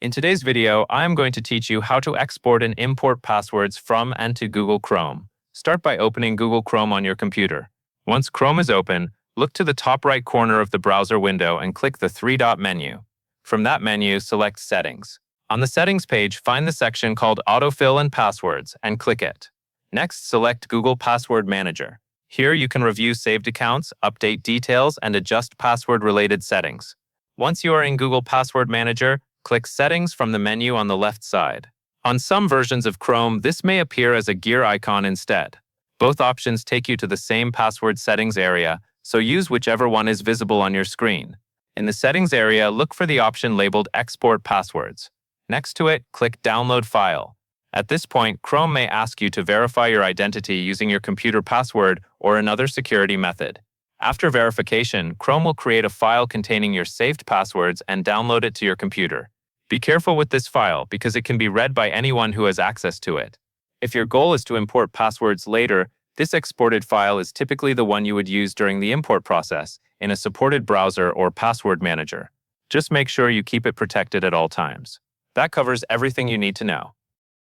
In today's video, I am going to teach you how to export and import passwords from and to Google Chrome. Start by opening Google Chrome on your computer. Once Chrome is open, look to the top right corner of the browser window and click the three-dot menu. From that menu, select Settings. On the Settings page, find the section called Autofill and Passwords and click it. Next, select Google Password Manager. Here you can review saved accounts, update details, and adjust password-related settings. Once you are in Google Password Manager, click Settings from the menu on the left side. On some versions of Chrome, this may appear as a gear icon instead. Both options take you to the same password settings area, so use whichever one is visible on your screen. In the settings area, look for the option labeled Export Passwords. Next to it, click Download File. At this point, Chrome may ask you to verify your identity using your computer password or another security method. After verification, Chrome will create a file containing your saved passwords and download it to your computer. Be careful with this file because it can be read by anyone who has access to it. If your goal is to import passwords later, this exported file is typically the one you would use during the import process in a supported browser or password manager. Just make sure you keep it protected at all times. That covers everything you need to know.